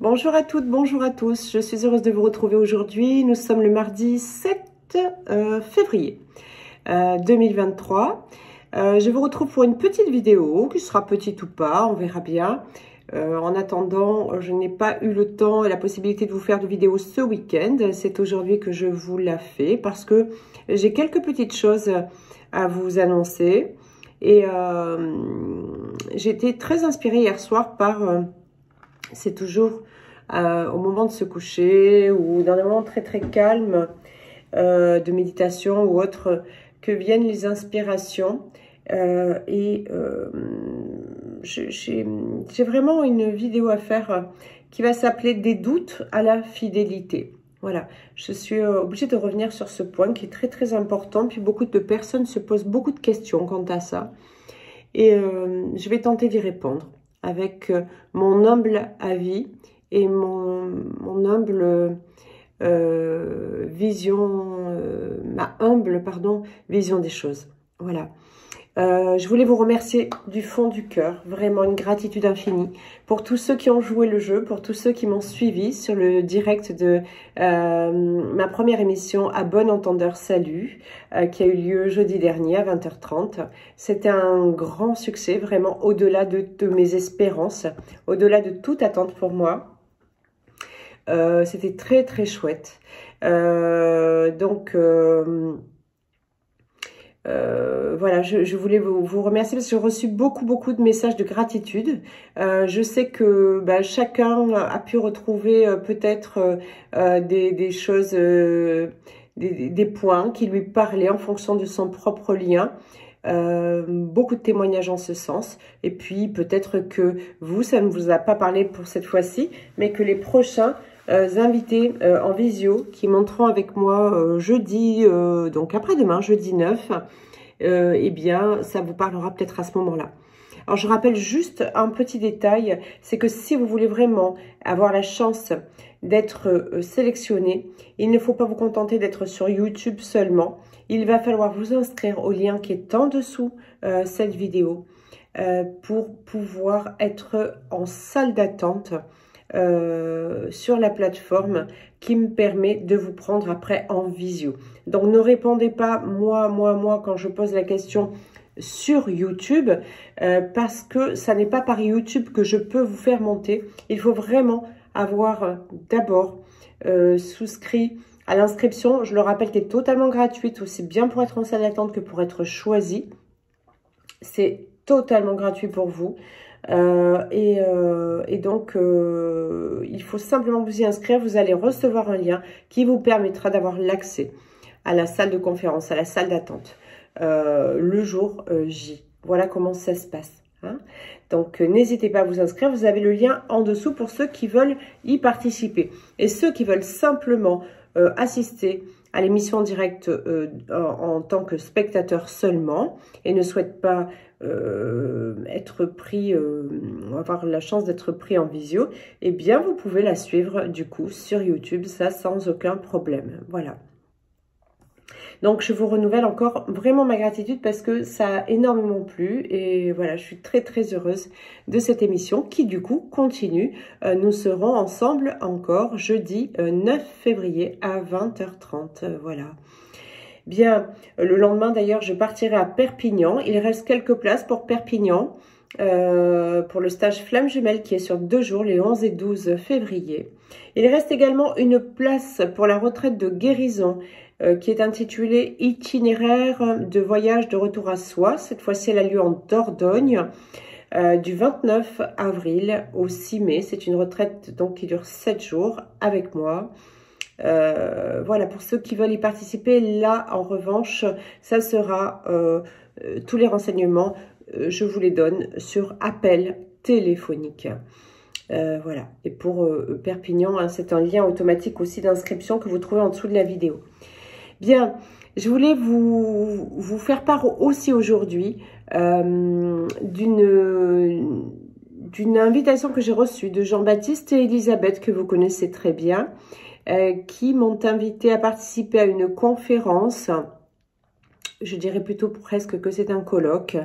Bonjour à toutes, bonjour à tous. Je suis heureuse de vous retrouver aujourd'hui. Nous sommes le mardi 7 février 2023. Je vous retrouve pour une petite vidéo, qui sera petite ou pas, on verra bien. En attendant, je n'ai pas eu le temps et la possibilité de vous faire de vidéo ce week-end. C'est aujourd'hui que je vous la fais parce que j'ai quelques petites choses à vous annoncer. Et j'ai été très inspirée hier soir par... c'est toujours au moment de se coucher ou dans un moment très très calme de méditation ou autre que viennent les inspirations. J'ai vraiment une vidéo à faire qui va s'appeler « Des doutes à la fidélité ». Voilà, je suis obligée de revenir sur ce point qui est très très important. Puis beaucoup de personnes se posent beaucoup de questions quant à ça. Et je vais tenter d'y répondre avec mon humble avis et mon humble ma humble vision des choses. Voilà. Je voulais vous remercier du fond du cœur, vraiment une gratitude infinie pour tous ceux qui ont joué le jeu, pour tous ceux qui m'ont suivi sur le direct de ma première émission à bon entendeur salut, qui a eu lieu jeudi dernier à 20h30. C'était un grand succès, vraiment au-delà de mes espérances, au-delà de toute attente pour moi. C'était très très chouette. Voilà, je voulais vous remercier parce que j'ai reçu beaucoup de messages de gratitude. Je sais que chacun a pu retrouver peut-être des choses, des points qui lui parlaient en fonction de son propre lien. Beaucoup de témoignages en ce sens. Et puis peut-être que vous, ça ne vous a pas parlé pour cette fois-ci, mais que les prochains invités en visio qui monteront avec moi jeudi, donc après-demain, jeudi 9, eh bien, ça vous parlera peut-être à ce moment-là. Alors, je rappelle juste un petit détail, c'est que si vous voulez vraiment avoir la chance d'être sélectionné, il ne faut pas vous contenter d'être sur YouTube seulement. Il va falloir vous inscrire au lien qui est en dessous cette vidéo pour pouvoir être en salle d'attente sur la plateforme qui me permet de vous prendre après en visio. Donc ne répondez pas moi quand je pose la question sur YouTube parce que ça n'est pas par YouTube que je peux vous faire monter. Il faut vraiment avoir d'abord souscrit à l'inscription. Je le rappelle, qui est totalement gratuite, aussi bien pour être en salle d'attente que pour être choisi. C'est totalement gratuit pour vous. Donc, il faut simplement vous y inscrire. Vous allez recevoir un lien qui vous permettra d'avoir l'accès à la salle de conférence, à la salle d'attente, le jour J. Voilà comment ça se passe. Hein. Donc, n'hésitez pas à vous inscrire. Vous avez le lien en dessous pour ceux qui veulent y participer. Et ceux qui veulent simplement assister à l'émission en direct en tant que spectateur seulement et ne souhaitent pas être pris, avoir la chance d'être pris en visio, eh bien vous pouvez la suivre du coup sur YouTube, ça sans aucun problème. Voilà. Donc je vous renouvelle encore vraiment ma gratitude parce que ça a énormément plu et voilà, je suis très heureuse de cette émission qui du coup continue. Nous serons ensemble encore jeudi 9 février à 20h30. Voilà. Bien, le lendemain d'ailleurs, je partirai à Perpignan. Il reste quelques places pour Perpignan, pour le stage Flamme Jumelle qui est sur 2 jours, les 11 et 12 février. Il reste également une place pour la retraite de guérison qui est intitulée « Itinéraire de voyage de retour à soi ». Cette fois-ci, elle a lieu en Dordogne, du 29 avril au 6 mai. C'est une retraite donc qui dure 7 jours avec moi. Voilà, pour ceux qui veulent y participer, là, en revanche, ça sera tous les renseignements, je vous les donne sur appel téléphonique. Voilà, et pour Perpignan, hein, c'est un lien automatique aussi d'inscription que vous trouvez en dessous de la vidéo. Bien, je voulais vous faire part aussi aujourd'hui d'une invitation que j'ai reçue de Jean-Baptiste et Elisabeth, que vous connaissez très bien, qui m'ont invité à participer à une conférence. Je dirais plutôt presque que c'est un colloque.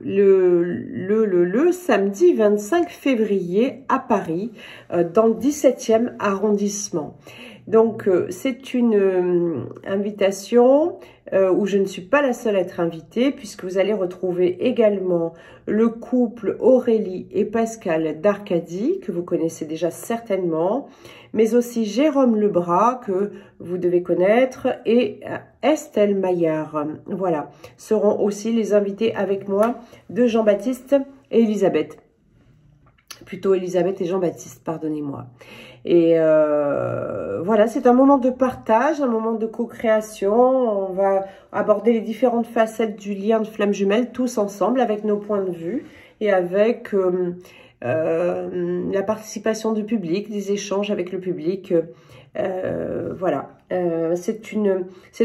le samedi 25 février à Paris, dans le 17e arrondissement. Donc, c'est une invitation où je ne suis pas la seule à être invitée, puisque vous allez retrouver également le couple Aurélie et Pascal d'Arcadie, que vous connaissez déjà certainement, mais aussi Jérôme Lebras, que vous devez connaître, et Estelle Maillard. Voilà, seront aussi les invités avec moi de Jean-Baptiste et Elisabeth. Plutôt Elisabeth et Jean-Baptiste, pardonnez-moi. Et voilà, c'est un moment de partage, un moment de co-création. On va aborder les différentes facettes du lien de flamme jumelle, tous ensemble, avec nos points de vue et avec la participation du public, des échanges avec le public. Voilà, c'est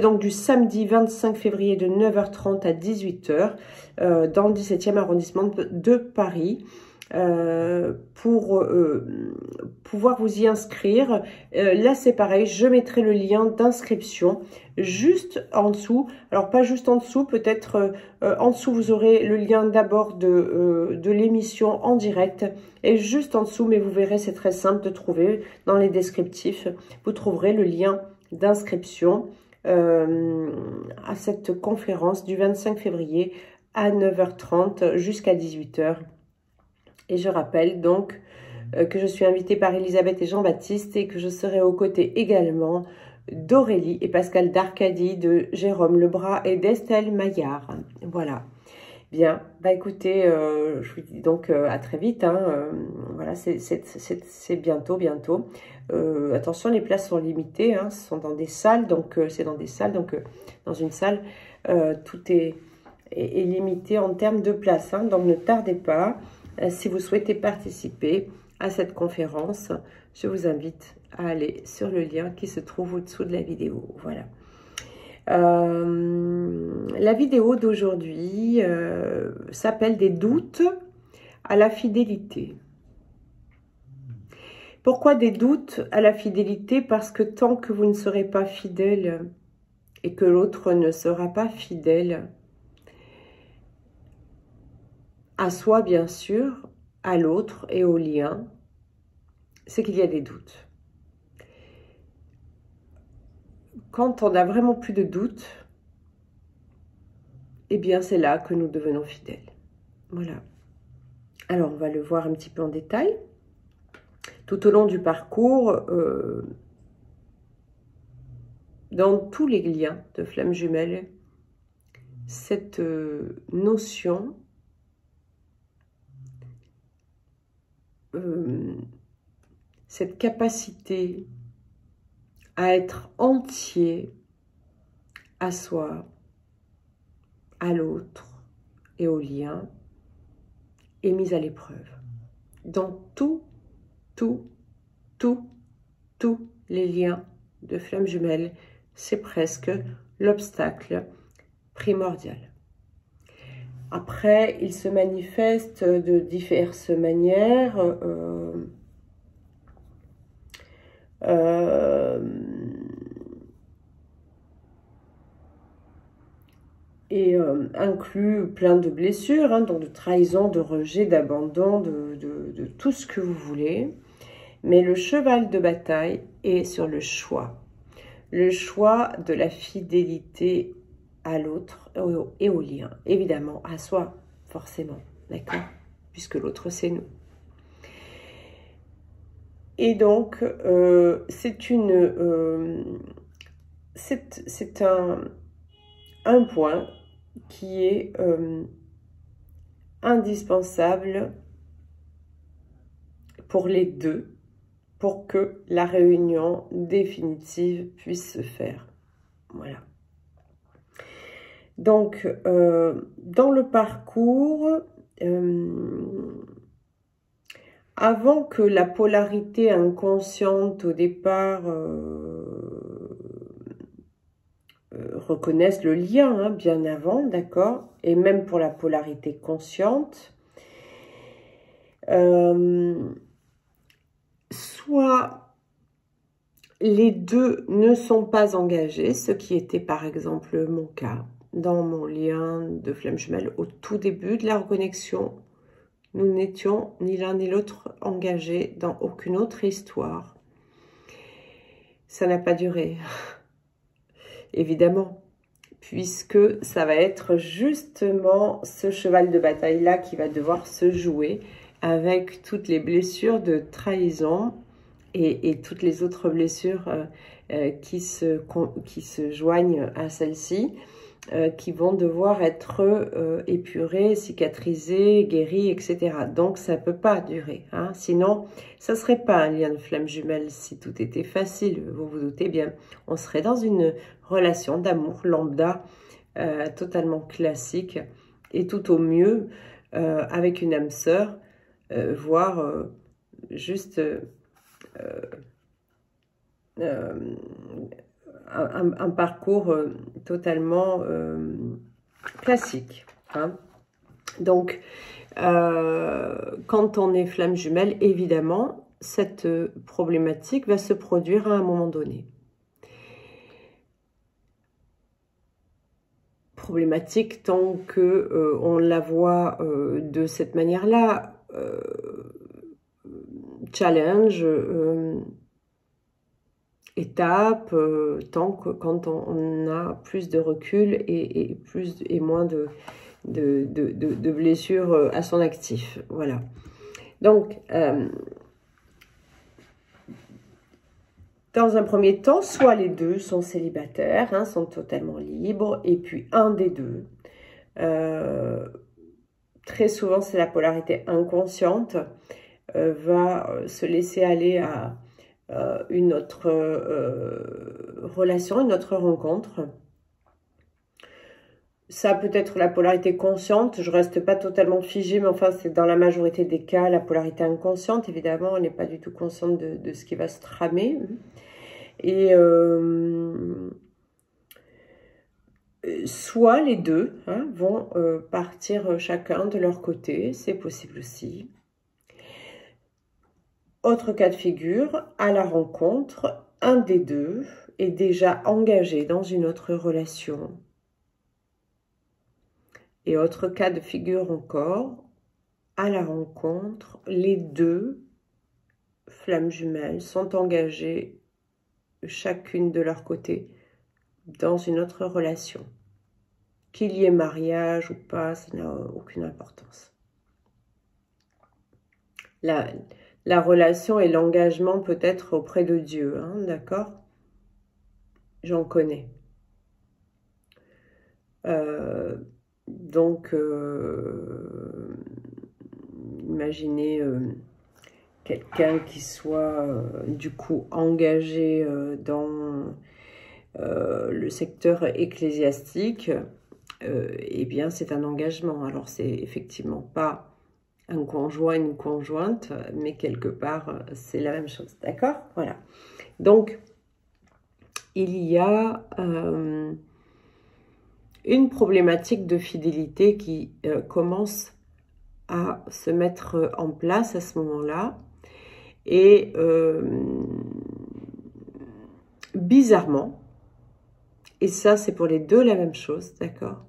donc du samedi 25 février de 9h30 à 18h dans le 17e arrondissement de Paris. Pour pouvoir vous y inscrire, là c'est pareil, je mettrai le lien d'inscription juste en dessous. Alors pas juste en dessous, peut-être en dessous vous aurez le lien d'abord de l'émission en direct, et juste en dessous, mais vous verrez, c'est très simple de trouver dans les descriptifs, vous trouverez le lien d'inscription à cette conférence du 25 février à 9h30 jusqu'à 18h. Et je rappelle donc que je suis invitée par Elisabeth et Jean-Baptiste et que je serai aux côtés également d'Aurélie et Pascal d'Arcadie, de Jérôme Lebras et d'Estelle Maillard. Voilà. Bien, bah écoutez, je vous dis donc à très vite. Hein, voilà, c'est bientôt. Attention, les places sont limitées, hein, ce sont dans des salles, donc c'est dans des salles, donc dans une salle, tout est limité en termes de places. Hein, donc ne tardez pas. Si vous souhaitez participer à cette conférence, je vous invite à aller sur le lien qui se trouve au-dessous de la vidéo. Voilà. La vidéo d'aujourd'hui s'appelle « Des doutes à la fidélité ». Pourquoi des doutes à la fidélité? Parce que tant que vous ne serez pas fidèle et que l'autre ne sera pas fidèle, à soi bien sûr, à l'autre et au lien, c'est qu'il y a des doutes. Quand on n'a vraiment plus de doutes, eh bien c'est là que nous devenons fidèles. Voilà. Alors on va le voir un petit peu en détail. Tout au long du parcours, dans tous les liens de flammes jumelles, cette notion cette capacité à être entier à soi, à l'autre et au lien est mise à l'épreuve. Dans tous les liens de flammes jumelles, c'est presque l'obstacle primordial. Après, il se manifeste de diverses manières. Et inclut plein de blessures, hein, donc de trahison, de rejet, d'abandon, de tout ce que vous voulez. Mais le cheval de bataille est sur le choix de la fidélité à l'autre et au lien, évidemment, à soi, forcément, d'accord, puisque l'autre, c'est nous. Et donc, c'est un point qui est indispensable pour les deux, pour que la réunion définitive puisse se faire. Voilà. Donc, dans le parcours, avant que la polarité inconsciente au départ reconnaisse le lien, hein, bien avant, d'accord, et même pour la polarité consciente, soit les deux ne sont pas engagés, ce qui était par exemple mon cas, dans mon lien de flamme jumelle, au tout début de la reconnexion, nous n'étions ni l'un ni l'autre engagés dans aucune autre histoire. Ça n'a pas duré, évidemment, puisque ça va être justement ce cheval de bataille-là qui va devoir se jouer avec toutes les blessures de trahison et toutes les autres blessures qui se joignent à celle-ci, qui vont devoir être épurées, cicatrisées, guéries, etc. Donc, ça ne peut pas durer. Hein. Sinon, ça ne serait pas un lien de flamme jumelle si tout était facile. Vous vous doutez bien. On serait dans une relation d'amour lambda, totalement classique, et tout au mieux, avec une âme sœur, voire juste... un parcours totalement classique. Hein. Donc, quand on est flamme jumelle, évidemment, cette problématique va se produire à un moment donné. Problématique tant que on la voit de cette manière-là, challenge, étape, tant que quand on a plus de recul et moins de blessures à son actif. Voilà. Donc, dans un premier temps, soit les deux sont célibataires, hein, sont totalement libres, et puis un des deux, très souvent c'est la polarité inconsciente, va se laisser aller à une autre relation, une autre rencontre. Ça peut être la polarité consciente, je reste pas totalement figée, mais enfin c'est dans la majorité des cas la polarité inconsciente, évidemment, on n'est pas du tout consciente de ce qui va se tramer. Et soit les deux hein, vont partir chacun de leur côté, c'est possible aussi. Autre cas de figure, à la rencontre, un des deux est déjà engagé dans une autre relation. Et autre cas de figure encore, à la rencontre, les deux flammes jumelles sont engagées chacune de leur côté dans une autre relation. Qu'il y ait mariage ou pas, ça n'a aucune importance. La relation et l'engagement peut être auprès de Dieu, hein, d'accord? J'en connais. Donc, imaginez quelqu'un qui soit du coup engagé dans le secteur ecclésiastique, eh bien c'est un engagement. Alors c'est effectivement pas un conjoint, une conjointe, mais quelque part, c'est la même chose, d'accord? Voilà. Donc, il y a une problématique de fidélité qui commence à se mettre en place à ce moment-là. Et bizarrement, et ça c'est pour les deux la même chose, d'accord?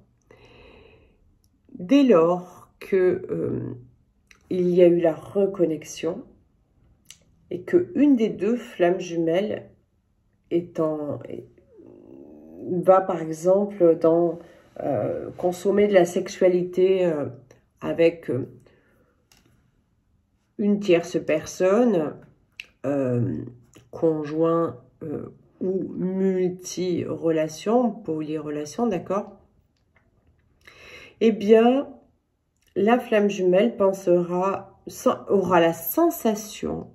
Dès lors que il y a eu la reconnexion et que une des deux flammes jumelles va par exemple dans consommer de la sexualité avec une tierce personne, conjoint ou multi-relation, polyrelation, d'accord? Eh bien, la flamme jumelle aura la sensation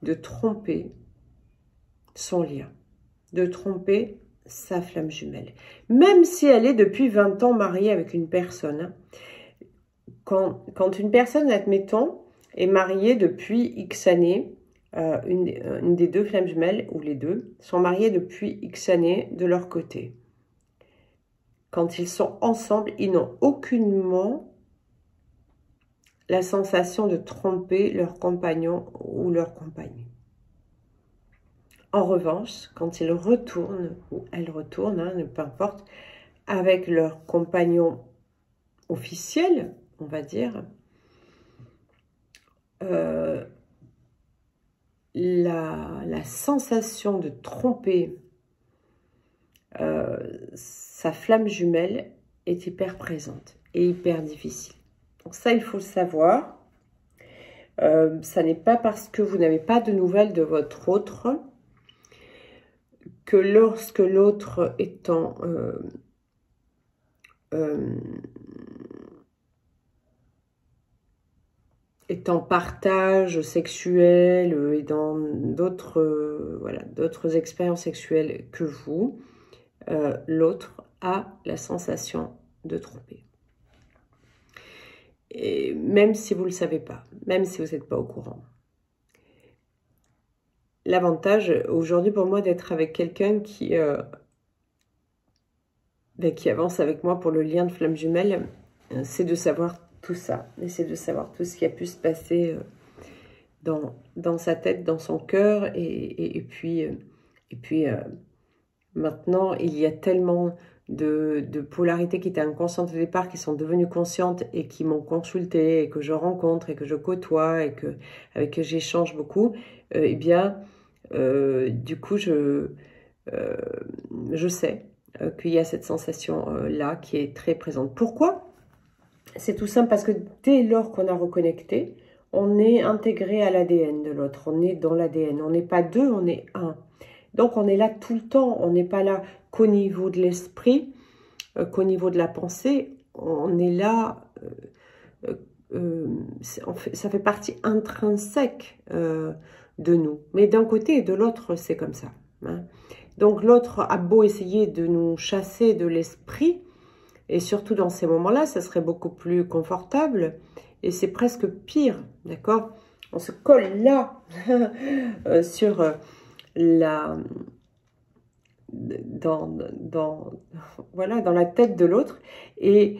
de tromper son lien, de tromper sa flamme jumelle. Même si elle est depuis 20 ans mariée avec une personne. Quand une personne, admettons, est mariée depuis X années, une des deux flammes jumelles, ou les deux, sont mariées depuis X années de leur côté. Quand ils sont ensemble, ils n'ont aucunement la sensation de tromper leur compagnon ou leur compagne. En revanche, quand ils retournent, ou elles retournent, hein, peu importe, avec leur compagnon officiel, on va dire, la sensation de tromper sa flamme jumelle est hyper présente et hyper difficile. Donc ça, il faut le savoir. Ça n'est pas parce que vous n'avez pas de nouvelles de votre autre que lorsque l'autre est en partage sexuel et dans d'autres voilà, d'autres expériences sexuelles que vous, l'autre a la sensation de tromper. Et même si vous ne le savez pas, même si vous n'êtes pas au courant. L'avantage aujourd'hui pour moi d'être avec quelqu'un qui avance avec moi pour le lien de flamme jumelle, c'est de savoir tout ça. Et c'est de savoir tout ce qui a pu se passer dans sa tête, dans son cœur. Et puis maintenant, il y a tellement de polarités qui étaient inconscientes au départ, qui sont devenues conscientes et qui m'ont consulté, et que je rencontre, et que je côtoie, et avec que j'échange beaucoup, eh bien, du coup, je sais qu'il y a cette sensation-là qui est très présente. Pourquoi? C'est tout simple parce que dès lors qu'on a reconnecté, on est intégré à l'ADN de l'autre, on est dans l'ADN, on n'est pas deux, on est un. Donc on est là tout le temps, on n'est pas là qu'au niveau de l'esprit, qu'au niveau de la pensée, on est là, ça fait partie intrinsèque de nous. Mais d'un côté et de l'autre, c'est comme ça. Hein. Donc l'autre a beau essayer de nous chasser de l'esprit, et surtout dans ces moments-là, ça serait beaucoup plus confortable, et c'est presque pire, d'accord? On se colle là, sur voilà, dans la tête de l'autre, et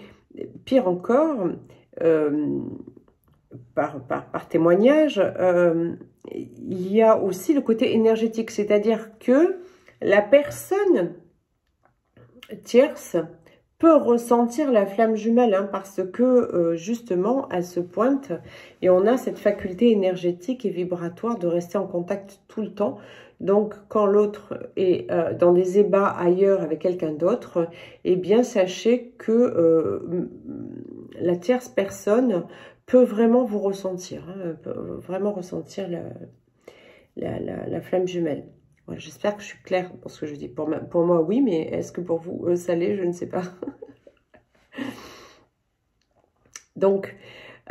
pire encore, par témoignage, il y a aussi le côté énergétique, c'est-à-dire que la personne tierce peut ressentir la flamme jumelle, hein, parce que justement elle se pointe et on a cette faculté énergétique et vibratoire de rester en contact tout le temps. Donc quand l'autre est dans des ébats ailleurs avec quelqu'un d'autre, eh bien sachez que la tierce personne peut vraiment vous ressentir, hein, peut vraiment ressentir la flamme jumelle. Voilà, j'espère que je suis claire dans ce que je dis. Pour moi, oui, mais est-ce que pour vous, ça l'est? Je ne sais pas. Donc,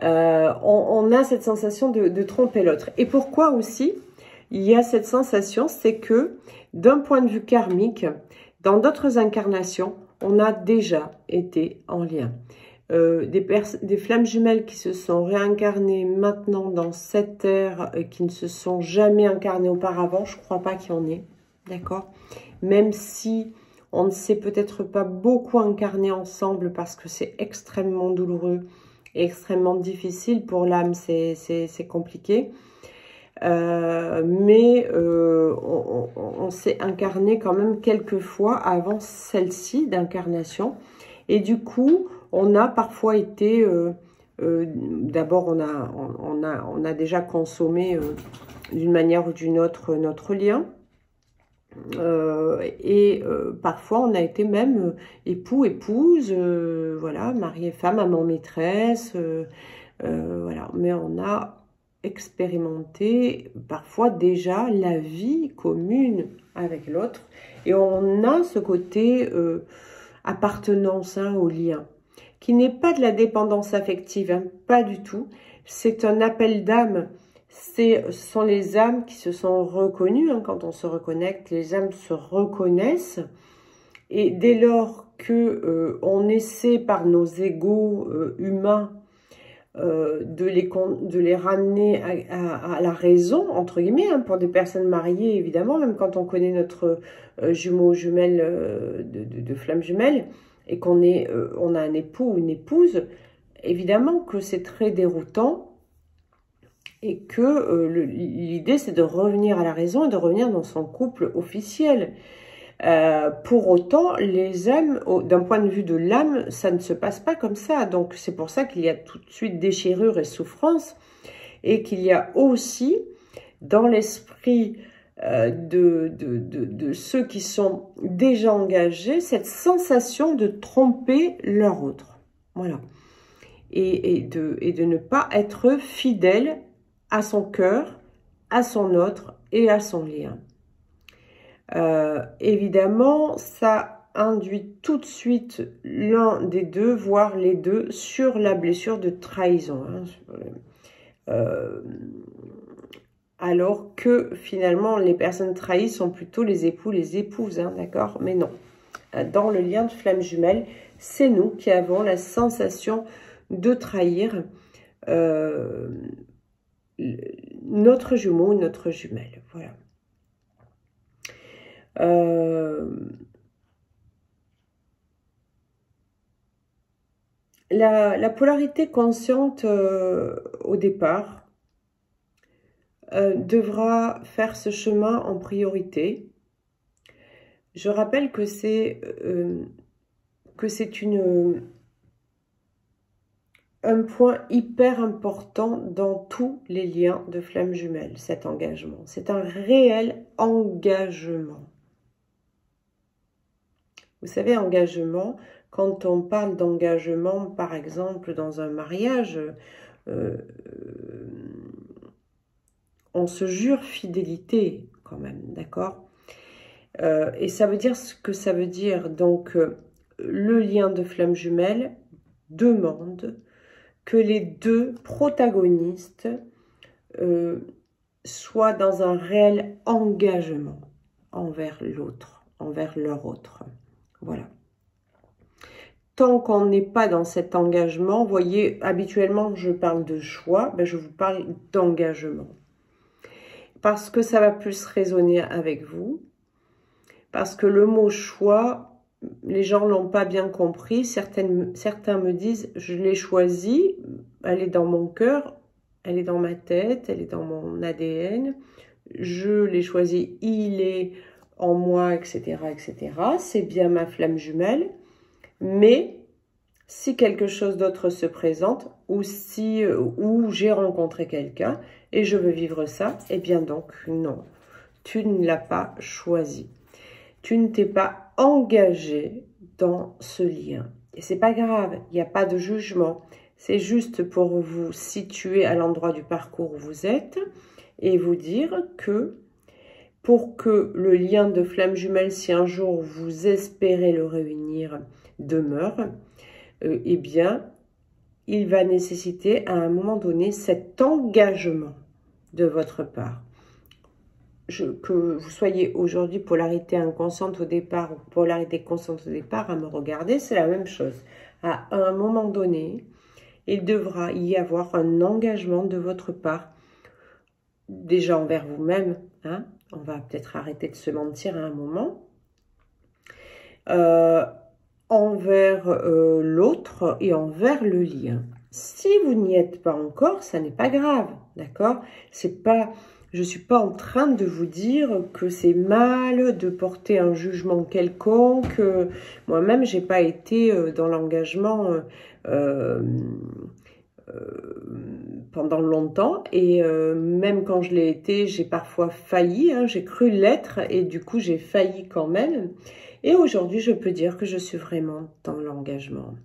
on a cette sensation de tromper l'autre. Et pourquoi aussi il y a cette sensation? C'est que, d'un point de vue karmique, dans d'autres incarnations, on a déjà été en lien. Des flammes jumelles qui se sont réincarnées maintenant dans cette ère, qui ne se sont jamais incarnées auparavant, je ne crois pas qu'il y en ait, d'accord? Même si on ne s'est peut-être pas beaucoup incarné ensemble parce que c'est extrêmement douloureux et extrêmement difficile pour l'âme, c'est compliqué. Mais on s'est incarné quand même quelques fois avant celle-ci d'incarnation. Et du coup, on a parfois été, d'abord on a déjà consommé d'une manière ou d'une autre notre lien. Parfois on a été même époux, épouse, voilà, mari et femme, amant, maîtresse, voilà. Mais on a expérimenté parfois déjà la vie commune avec l'autre. Et on a ce côté appartenance, hein, au lien, qui n'est pas de la dépendance affective, hein, pas du tout. C'est un appel d'âme. Ce sont les âmes qui se sont reconnues, hein, quand on se reconnecte, les âmes se reconnaissent. Et dès lors que on essaie par nos égos humains de les ramener à la raison, entre guillemets, hein, pour des personnes mariées, évidemment, même quand on connaît notre jumeau ou jumelle de flamme jumelle, et qu'on on a un époux ou une épouse, évidemment que c'est très déroutant, et que l'idée c'est de revenir à la raison et de revenir dans son couple officiel. Pour autant, les âmes, d'un point de vue de l'âme, ça ne se passe pas comme ça. Donc, c'est pour ça qu'il y a tout de suite déchirure et souffrance, et qu'il y a aussi, dans l'esprit de ceux qui sont déjà engagés, cette sensation de tromper leur autre. Voilà. Et de ne pas être fidèle à son cœur, à son autre et à son lien. Évidemment, ça induit tout de suite l'un des deux, voire les deux, sur la blessure de trahison. Alors que finalement, les personnes trahies sont plutôt les époux, les épouses, d'accord? Mais non. Dans le lien de flamme jumelle, c'est nous qui avons la sensation de trahir notre jumeau, notre jumelle. Voilà. La polarité consciente au départ devra faire ce chemin en priorité. Je rappelle que c'est un point hyper important dans tous les liens de flamme jumelle, cet engagement. C'est un réel engagement. Vous savez, engagement, quand on parle d'engagement, par exemple, dans un mariage, on se jure fidélité quand même, d'accord? Et ça veut dire ce que ça veut dire. Donc, le lien de flamme jumelle demande que les deux protagonistes soient dans un réel engagement envers l'autre, envers leur autre. Voilà. Tant qu'on n'est pas dans cet engagement, vous voyez, habituellement, je parle de choix, ben je vous parle d'engagement. Parce que ça va plus résonner avec vous. Parce que le mot choix, les gens ne l'ont pas bien compris. Certains me disent, je l'ai choisi, elle est dans mon cœur, elle est dans ma tête, elle est dans mon ADN. Je l'ai choisi, il est en moi, etc., etc. C'est bien ma flamme jumelle. Mais si quelque chose d'autre se présente, ou j'ai rencontré quelqu'un et je veux vivre ça, eh bien donc non, tu ne l'as pas choisi. Tu ne t'es pas engagé dans ce lien. Et c'est pas grave, il n'y a pas de jugement. C'est juste pour vous situer à l'endroit du parcours où vous êtes et vous dire que pour que le lien de flamme jumelle, si un jour vous espérez le réunir, demeure, eh bien, il va nécessiter à un moment donné cet engagement de votre part. Que vous soyez aujourd'hui polarité inconsciente au départ ou polarité consciente au départ, à me regarder, c'est la même chose. À un moment donné, il devra y avoir un engagement de votre part, déjà envers vous-même, hein, on va peut-être arrêter de se mentir à un moment, envers l'autre et envers le lien. Si vous n'y êtes pas encore, ça n'est pas grave, d'accord? C'est pas... Je ne suis pas en train de vous dire que c'est mal de porter un jugement quelconque. Moi-même, je n'ai pas été dans l'engagement pendant longtemps. Et même quand je l'ai été, j'ai parfois failli. Hein, j'ai cru l'être et du coup, j'ai failli quand même. Et aujourd'hui, je peux dire que je suis vraiment dans l'engagement.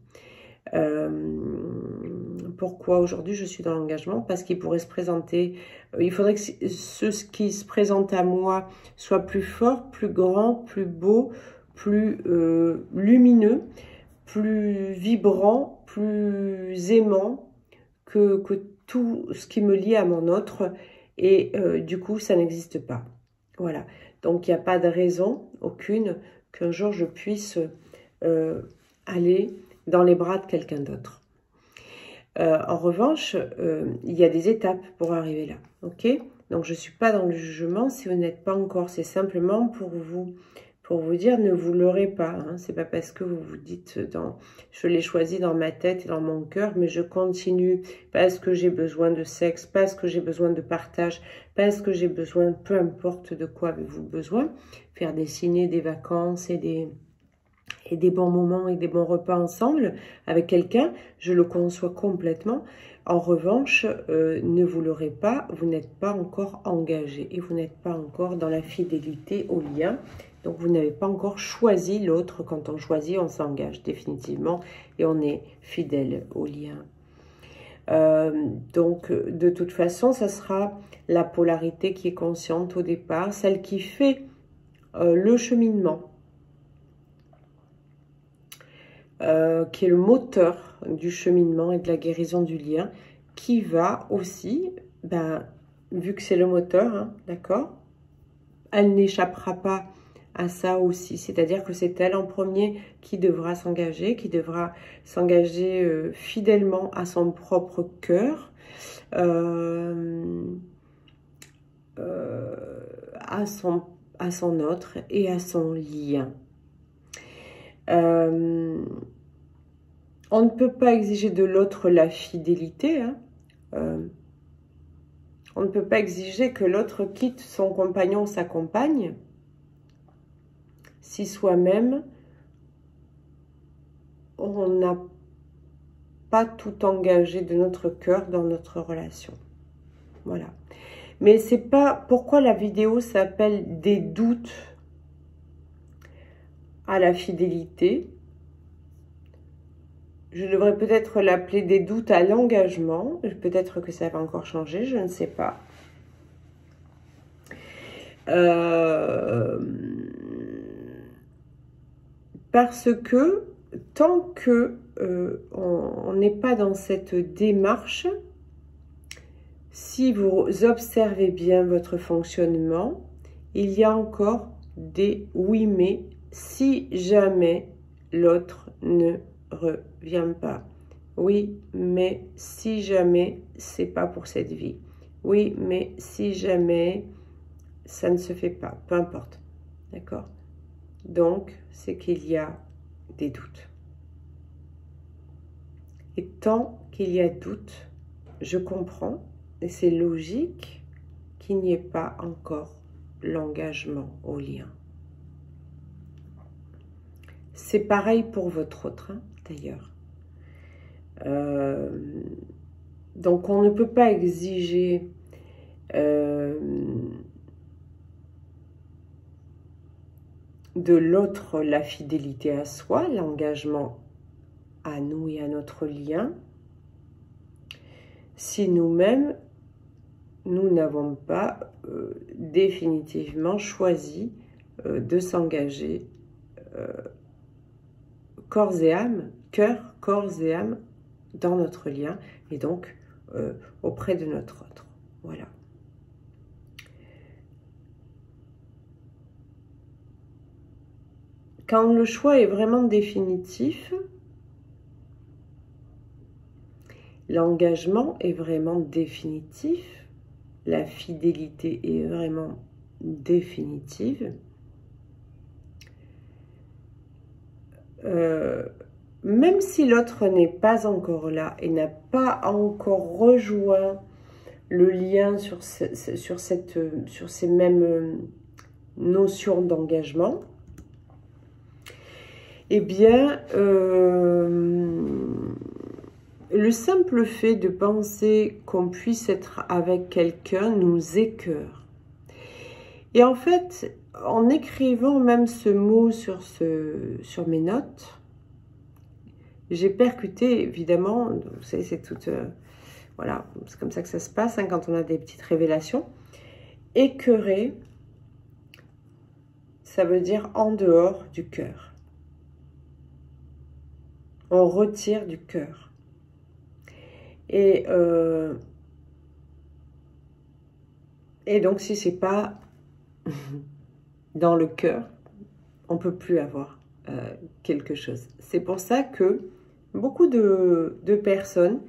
Pourquoi aujourd'hui je suis dans l'engagement? Parce qu'il pourrait se présenter, il faudrait que ce qui se présente à moi soit plus fort, plus grand, plus beau, plus lumineux, plus vibrant, plus aimant que tout ce qui me lie à mon autre. Et du coup, ça n'existe pas. Voilà. Donc, il n'y a pas de raison, aucune, qu'un jour je puisse aller dans les bras de quelqu'un d'autre. En revanche, il y a des étapes pour arriver là, ok? Donc, je ne suis pas dans le jugement si vous n'êtes pas encore. C'est simplement pour pour vous dire, ne vous leurrez pas. Hein. C'est pas parce que vous vous dites, je l'ai choisi dans ma tête et dans mon cœur, mais je continue parce que j'ai besoin de sexe, parce que j'ai besoin de partage, parce que j'ai besoin, peu importe de quoi avez-vous besoin, faire des ciné, des vacances et des bons moments et des bons repas ensemble avec quelqu'un, je le conçois complètement. En revanche, ne vous leurrez pas, vous n'êtes pas encore engagé et vous n'êtes pas encore dans la fidélité au lien. Donc, vous n'avez pas encore choisi l'autre. Quand on choisit, on s'engage définitivement et on est fidèle au lien. Donc, de toute façon, ça sera la polarité qui est consciente au départ, celle qui fait le cheminement. Qui est le moteur du cheminement et de la guérison du lien, qui va aussi, vu que c'est le moteur, hein, d'accord, elle n'échappera pas à ça aussi, c'est-à-dire que c'est elle en premier qui devra s'engager, fidèlement à son propre cœur, à son autre et à son lien. On ne peut pas exiger de l'autre la fidélité. Hein. On ne peut pas exiger que l'autre quitte son compagnon ou sa compagne si soi-même, on n'a pas tout engagé de notre cœur dans notre relation. Voilà. Mais c'est pas pourquoi la vidéo s'appelle « Des doutes à la fidélité ». Je devrais peut-être l'appeler « Des doutes à l'engagement ». Peut-être que ça va encore changer, je ne sais pas. Parce que tant que on n'est pas dans cette démarche, si vous observez bien votre fonctionnement, il y a encore des oui mais si jamais l'autre ne revient pas. Oui, mais si jamais c'est pas pour cette vie. Oui, mais si jamais ça ne se fait pas, peu importe. D'accord? Donc, c'est qu'il y a des doutes. Et tant qu'il y a doute, je comprends, et c'est logique qu'il n'y ait pas encore l'engagement au lien. C'est pareil pour votre autre, hein, d'ailleurs. Donc, on ne peut pas exiger de l'autre la fidélité à soi, l'engagement à nous et à notre lien, si nous-mêmes, nous n'avons pas définitivement choisi de s'engager corps et âme, cœur, corps et âme dans notre lien et donc auprès de notre autre. Voilà. Quand le choix est vraiment définitif, l'engagement est vraiment définitif, la fidélité est vraiment définitive, même si l'autre n'est pas encore là et n'a pas encore rejoint le lien sur ces mêmes notions d'engagement, eh bien, le simple fait de penser qu'on puisse être avec quelqu'un nous écœure. Et en fait, en écrivant même ce mot sur mes notes, j'ai percuté, évidemment, vous savez, c'est tout, voilà, c'est comme ça que ça se passe, hein, quand on a des petites révélations. Écœurer, ça veut dire en dehors du cœur. On retire du cœur. Et donc, si c'est pas dans le cœur, on peut plus avoir quelque chose. C'est pour ça que beaucoup de personnes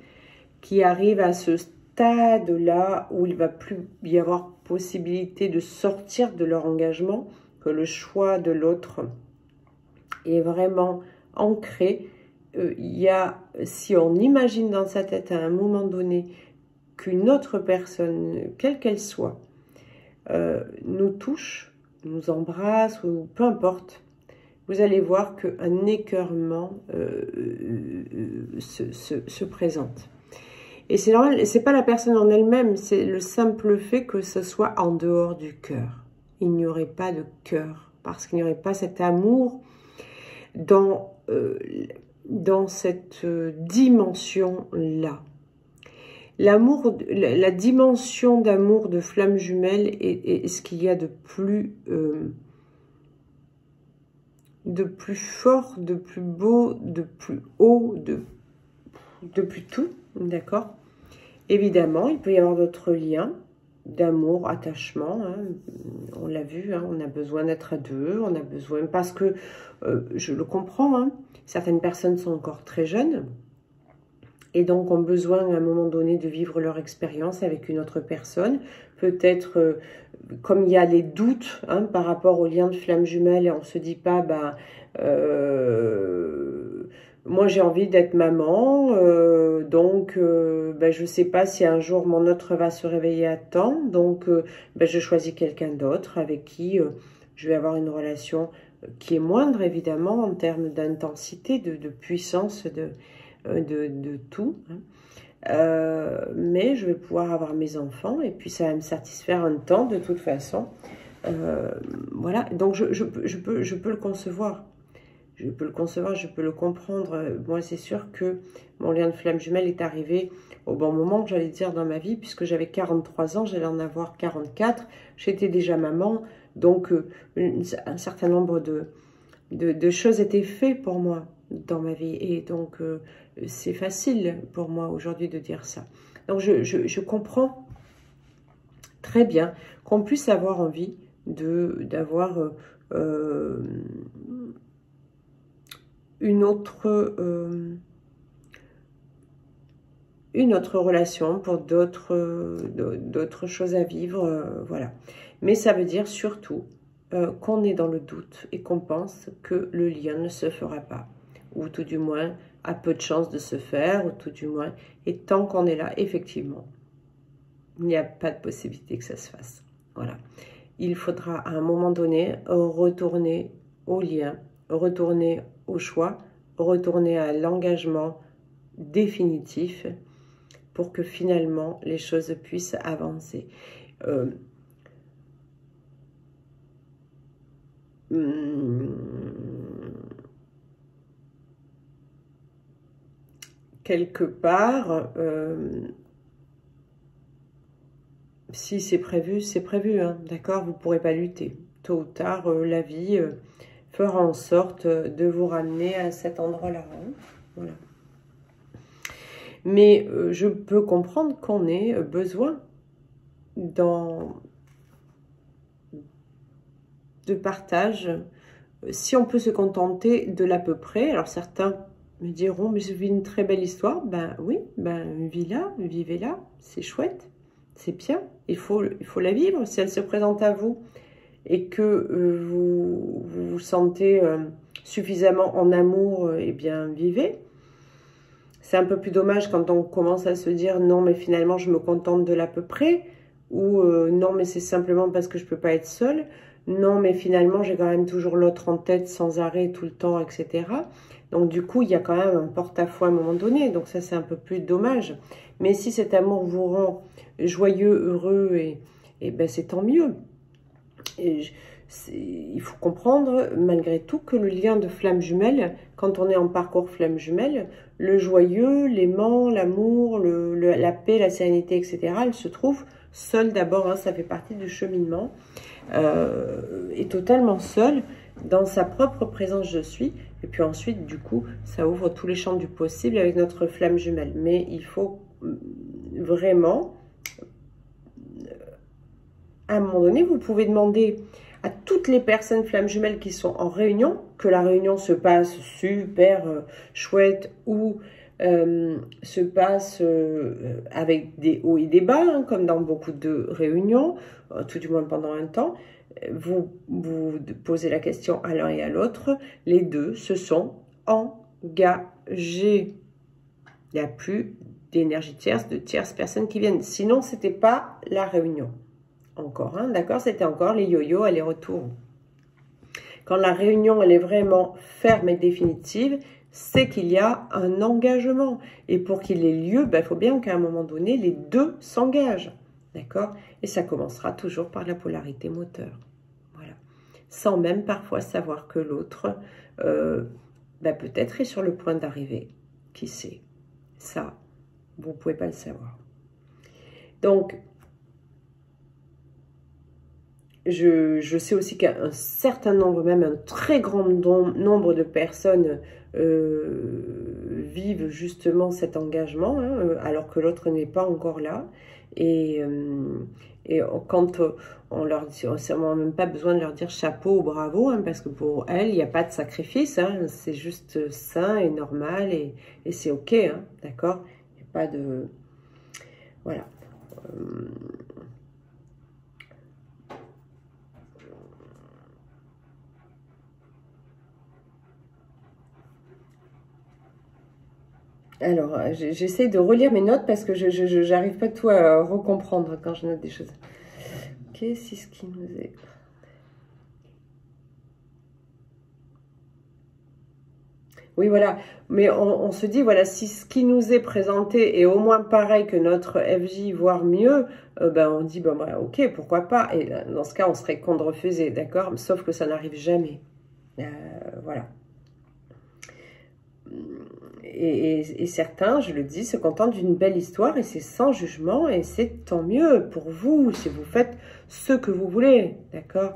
qui arrivent à ce stade-là où il va plus y avoir possibilité de sortir de leur engagement, que le choix de l'autre est vraiment ancré. Il y a, si on imagine dans sa tête à un moment donné qu'une autre personne, quelle qu'elle soit, nous touche, nous embrasse ou peu importe, vous allez voir qu'un écœurement se présente. Et c'est normal, c'est pas la personne en elle-même, c'est le simple fait que ce soit en dehors du cœur. Il n'y aurait pas de cœur, parce qu'il n'y aurait pas cet amour dans cette dimension-là. L'amour, la dimension d'amour de flamme jumelle est ce qu'il y a de plus fort, de plus beau, de plus haut, de plus tout, d'accord? Évidemment, il peut y avoir d'autres liens d'amour, attachement, hein, on l'a vu, hein, on a besoin d'être à deux, on a besoin, parce que, je le comprends, hein, certaines personnes sont encore très jeunes, et donc ont besoin à un moment donné de vivre leur expérience avec une autre personne, peut-être, comme il y a les doutes hein, par rapport au lien de flamme jumelle, et on ne se dit pas, bah, moi j'ai envie d'être maman, donc ben, je ne sais pas si un jour mon autre va se réveiller à temps, donc ben, je choisis quelqu'un d'autre avec qui je vais avoir une relation qui est moindre évidemment en termes d'intensité, de puissance, de tout. Hein. Mais je vais pouvoir avoir mes enfants et puis ça va me satisfaire un temps de toute façon. Voilà, donc je peux le concevoir. Je peux le concevoir, je peux le comprendre. Moi, c'est sûr que mon lien de flamme jumelle est arrivé au bon moment, j'allais dire, dans ma vie, puisque j'avais 43 ans, j'allais en avoir 44. J'étais déjà maman, donc un certain nombre de choses étaient faites pour moi dans ma vie. Et donc, c'est facile pour moi aujourd'hui de dire ça. Donc, je comprends très bien qu'on puisse avoir envie d'avoir une autre relation pour d'autres choses à vivre, voilà. Mais ça veut dire surtout qu'on est dans le doute et qu'on pense que le lien ne se fera pas, ou tout du moins a peu de chances de se faire, ou tout du moins, et tant qu'on est là, effectivement, il n'y a pas de possibilité que ça se fasse. Voilà. Il faudra à un moment donné retourner au lien, retourner au choix, retourner à l'engagement définitif pour que finalement les choses puissent avancer. Quelque part, si c'est prévu, hein, d'accord? Vous ne pourrez pas lutter. Tôt ou tard, la vie fera en sorte de vous ramener à cet endroit-là. Hein, voilà. Mais je peux comprendre qu'on ait besoin de partage. Si on peut se contenter de l'à peu près, alors certains me diront, mais je vis une très belle histoire. Ben oui, ben vivez-la, c'est chouette, c'est bien. Il faut la vivre. Si elle se présente à vous et que vous vous sentez suffisamment en amour, eh bien vivez. C'est un peu plus dommage quand on commence à se dire non mais finalement je me contente de l'à peu près, ou non mais c'est simplement parce que je peux pas être seule, non mais finalement j'ai quand même toujours l'autre en tête sans arrêt tout le temps, etc. Donc du coup il y a quand même un porte-à-faux à un moment donné, donc ça c'est un peu plus dommage. Mais si cet amour vous rend joyeux, heureux, et ben c'est tant mieux. Il faut comprendre malgré tout que le lien de flamme jumelle, quand on est en parcours flamme jumelle, le joyeux, l'aimant, l'amour, la paix, la sérénité, etc., elle se trouve seule d'abord, hein, ça fait partie du cheminement, et totalement seule dans sa propre présence je suis, et puis ensuite du coup ça ouvre tous les champs du possible avec notre flamme jumelle. Mais il faut vraiment, à un moment donné, vous pouvez demander à toutes les personnes flammes jumelles qui sont en réunion, que la réunion se passe super chouette ou se passe avec des hauts et des bas, hein, comme dans beaucoup de réunions, tout du moins pendant un temps. vous posez la question à l'un et à l'autre, les deux se sont engagés. Il n'y a plus d'énergie tierce, de tierces personnes qui viennent. Sinon, ce n'était pas la réunion. Encore, hein, d'accord? C'était encore les yo-yo, aller-retour. Quand la réunion, elle est vraiment ferme et définitive, c'est qu'il y a un engagement. Et pour qu'il ait lieu, il faut bien qu'à un moment donné, les deux s'engagent. D'accord? Et ça commencera toujours par la polarité moteur. Voilà. Sans même parfois savoir que l'autre, peut-être est sur le point d'arriver. Qui sait? Ça, vous ne pouvez pas le savoir. Donc, je sais aussi qu'un certain nombre, même un très grand nombre de personnes vivent justement cet engagement, hein, alors que l'autre n'est pas encore là. Et quand on leur dit, on n'a même pas besoin de leur dire chapeau ou bravo, hein, parce que pour elles, il n'y a pas de sacrifice, hein, c'est juste sain et normal et c'est ok, hein, d'accord? Il n'y a pas de... Voilà. Alors, j'essaie de relire mes notes parce que je n'arrive pas tout à recomprendre quand je note des choses. Qu'est-ce qui nous est... Oui, voilà. Mais on se dit, voilà, si ce qui nous est présenté est au moins pareil que notre FJ, voire mieux, on dit, ok, pourquoi pas. Et dans ce cas, on serait con de refuser, d'accord? Sauf que ça n'arrive jamais. Voilà. Et certains, je le dis, se contentent d'une belle histoire et c'est sans jugement et c'est tant mieux pour vous si vous faites ce que vous voulez, d'accord?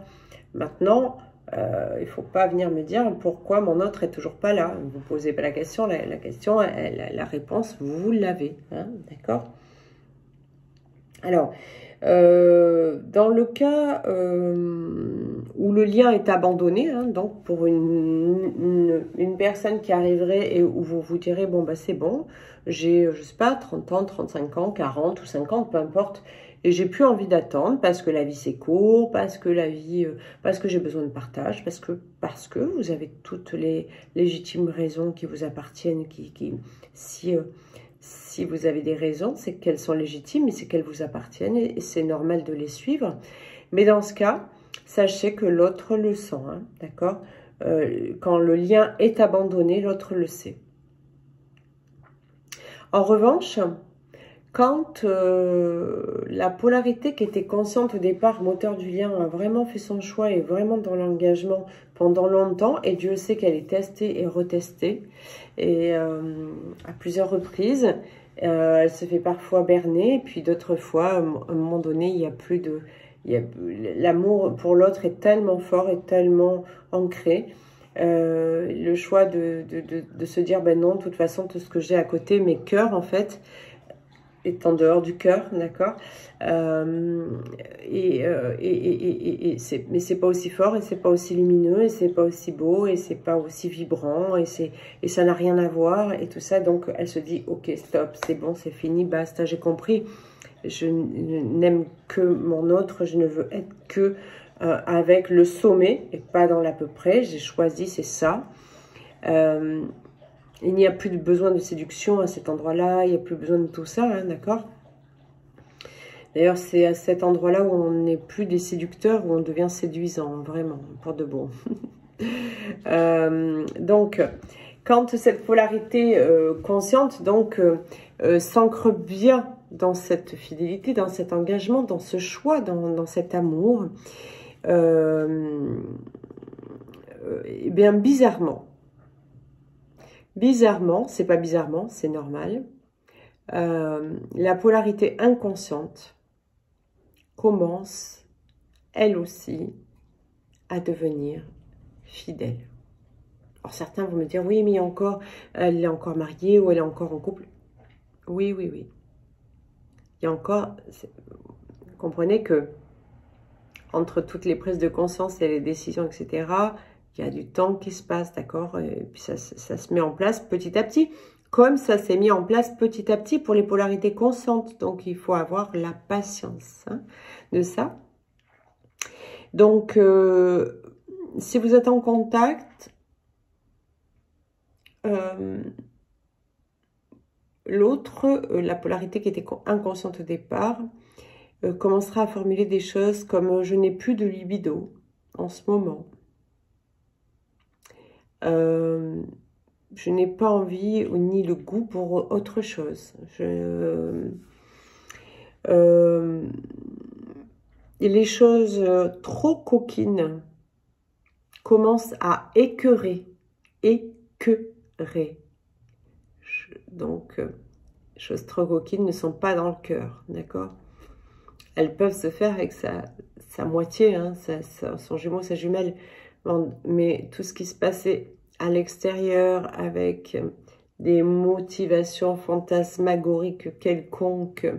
Maintenant, il ne faut pas venir me dire pourquoi mon autre est toujours pas là. Vous ne posez pas la question, la question, la réponse, vous l'avez, hein, d'accord? Alors, dans le cas où le lien est abandonné, hein, donc pour une personne qui arriverait et où vous vous direz, bon, c'est bon, j'ai, je sais pas, 30 ans, 35 ans, 40 ou 50, peu importe, et j'ai plus envie d'attendre parce que la vie c'est court, parce que la vie, parce que j'ai besoin de partage, parce que vous avez toutes les légitimes raisons qui vous appartiennent, si vous avez des raisons, c'est qu'elles sont légitimes et c'est qu'elles vous appartiennent et c'est normal de les suivre. Mais dans ce cas, sachez que l'autre le sent, hein, d'accord? Quand le lien est abandonné, l'autre le sait. En revanche, quand la polarité qui était consciente au départ, moteur du lien, a vraiment fait son choix et vraiment dans l'engagement pendant longtemps, et Dieu sait qu'elle est testée et retestée, et à plusieurs reprises, elle se fait parfois berner, et puis d'autres fois, à un moment donné, il y a plus de... L'amour pour l'autre est tellement fort et tellement ancré. Le choix de se dire, non, de toute façon, tout ce que j'ai à côté, mes cœurs, en fait, est en dehors du cœur, d'accord, mais c'est pas aussi fort, et c'est pas aussi lumineux, et c'est pas aussi beau, et c'est pas aussi vibrant, et ça n'a rien à voir, et tout ça, donc elle se dit, ok, stop, c'est bon, c'est fini, basta, j'ai compris, je n'aime que mon autre, je ne veux être que avec le sommet, et pas dans l'à peu près, j'ai choisi, c'est ça, il n'y a plus de besoin de séduction à cet endroit-là, il n'y a plus besoin de tout ça, hein, d'accord? D'ailleurs, c'est à cet endroit-là où on n'est plus des séducteurs, où on devient séduisant, vraiment, pour de bon. Donc, quand cette polarité consciente s'ancre bien dans cette fidélité, dans cet engagement, dans ce choix, dans cet amour, eh bien, bizarrement, c'est pas bizarrement, c'est normal, la polarité inconsciente commence, elle aussi, à devenir fidèle. Alors certains vont me dire, oui, mais elle est encore mariée ou elle est encore en couple. Oui, oui, oui. Il y a encore, vous comprenez que entre toutes les prises de conscience et les décisions, etc., il y a du temps qui se passe, d'accord? Et puis ça se met en place petit à petit, comme ça s'est mis en place petit à petit pour les polarités conscientes. Donc, il faut avoir la patience, hein, de ça. Donc, si vous êtes en contact, l'autre, la polarité qui était inconsciente au départ, commencera à formuler des choses comme je n'ai plus de libido en ce moment. Je n'ai pas envie ni le goût pour autre chose. Et les choses trop coquines commencent à écœurer. Donc, choses trop coquines ne sont pas dans le cœur, d'accord? Elles peuvent se faire avec sa moitié, hein, son jumeau, sa jumelle. Mais tout ce qui se passait à l'extérieur avec des motivations fantasmagoriques quelconques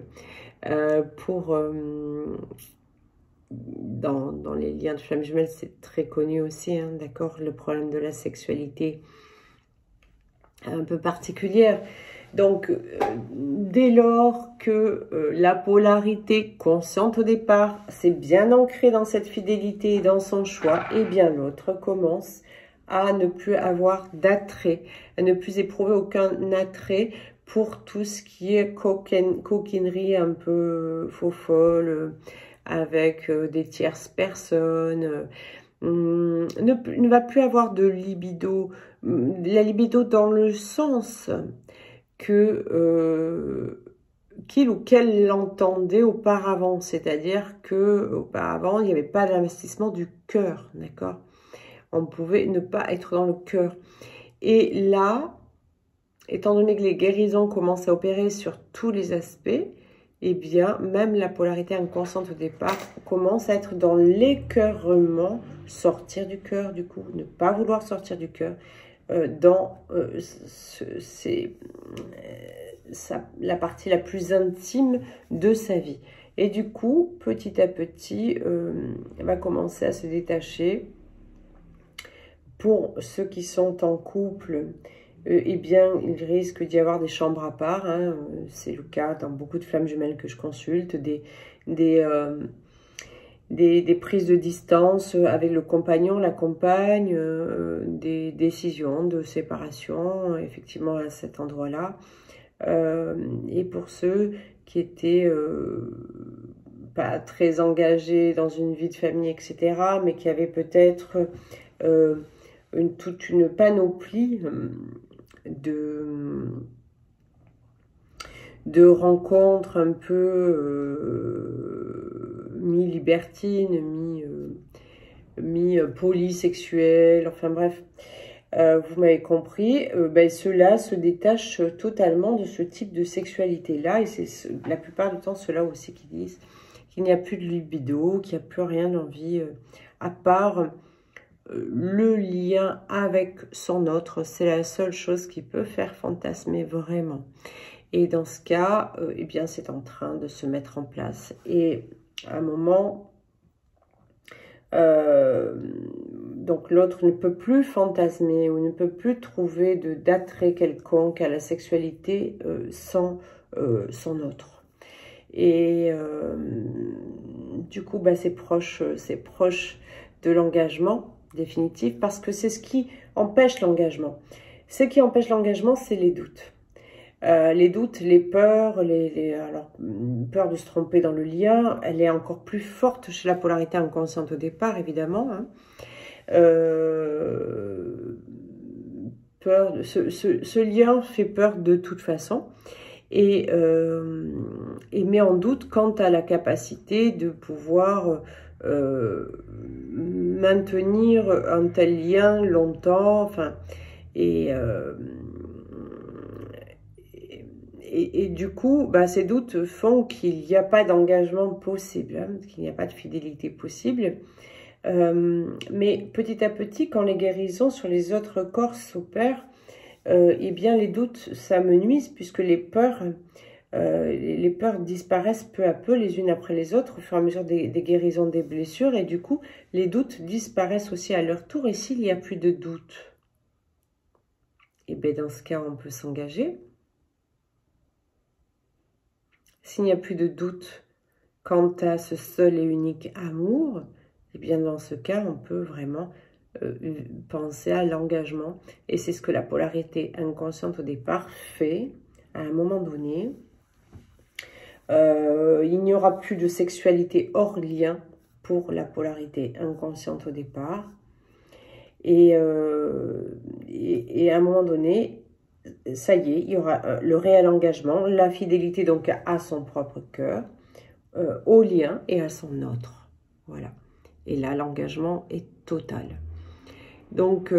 dans les liens de flammes jumelles, c'est très connu aussi, hein, d'accord? Le problème de la sexualité un peu particulière. Donc, dès lors que la polarité consciente au départ, c'est bien ancré dans cette fidélité et dans son choix, et bien l'autre commence à ne plus avoir d'attrait, à ne plus éprouver aucun attrait pour tout ce qui est coquinerie un peu faux-folle, avec des tierces personnes, ne va plus avoir de libido, la libido dans le sens que qu'il ou qu'elle l'entendait auparavant, c'est-à-dire que auparavant il n'y avait pas d'investissement du cœur, d'accord? On pouvait ne pas être dans le cœur. Et là, étant donné que les guérisons commencent à opérer sur tous les aspects, eh bien, même la polarité inconsciente au départ commence à être dans l'écœurement, sortir du cœur, du coup, ne pas vouloir sortir du cœur, la partie la plus intime de sa vie. Et du coup, petit à petit, elle va commencer à se détacher. Pour ceux qui sont en couple, eh bien, il risque d'y avoir des chambres à part. Hein. C'est le cas dans beaucoup de flammes jumelles que je consulte, des prises de distance avec le compagnon, la compagne, des décisions de séparation, effectivement, à cet endroit-là. Et pour ceux qui étaient pas très engagés dans une vie de famille, etc., mais qui avaient peut-être toute une panoplie de rencontres un peu mi-libertines, mi-polysexuelles, enfin bref, vous m'avez compris, ben, ceux-là se détachent totalement de ce type de sexualité-là, et c'est la plupart du temps ceux-là aussi qui disent qu'il n'y a plus de libido, qu'il n'y a plus rien d'envie, à part le lien avec son autre. C'est la seule chose qui peut faire fantasmer vraiment. Et dans ce cas, eh bien, c'est en train de se mettre en place. Et à un moment, donc l'autre ne peut plus fantasmer ou ne peut plus trouver d'attrait quelconque à la sexualité sans son autre. Et du coup, bah, c'est proche de l'engagement définitif, parce que c'est ce qui empêche l'engagement. Ce qui empêche l'engagement, c'est les doutes. Les doutes, les peurs, alors, peur de se tromper dans le lien, elle est encore plus forte chez la polarité inconsciente au départ, évidemment. Hein. Peur ce lien fait peur de toute façon. Et met en doute quant à la capacité de pouvoir maintenir un tel lien longtemps, enfin, et du coup, bah, ces doutes font qu'il n'y a pas d'engagement possible, hein, qu'il n'y a pas de fidélité possible. Mais petit à petit, quand les guérisons sur les autres corps s'opèrent, eh bien les doutes s'amenuisent, puisque les peurs disparaissent peu à peu les unes après les autres au fur et à mesure des guérisons des blessures, et du coup les doutes disparaissent aussi à leur tour. Et s'il n'y a plus de doute, et bien dans ce cas on peut s'engager. S'il n'y a plus de doute quant à ce seul et unique amour, et bien dans ce cas, on peut vraiment penser à l'engagement. Et c'est ce que la polarité inconsciente au départ fait à un moment donné. Il n'y aura plus de sexualité hors lien pour la polarité inconsciente au départ. Et à un moment donné, ça y est, il y aura le réel engagement, la fidélité donc à son propre cœur, au lien et à son autre. Voilà. Et là, l'engagement est total. Donc,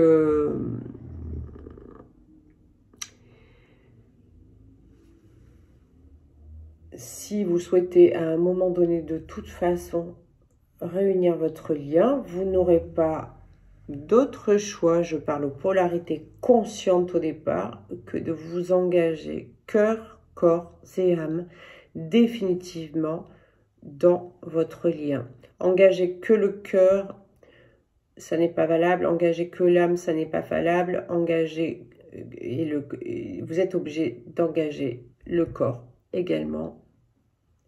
si vous souhaitez à un moment donné de toute façon réunir votre lien, vous n'aurez pas d'autre choix, je parle aux polarités conscientes au départ, que de vous engager cœur, corps et âme définitivement dans votre lien. Engager que le cœur, ça n'est pas valable. Engager que l'âme, ça n'est pas valable. Engager, vous êtes obligé d'engager le corps également,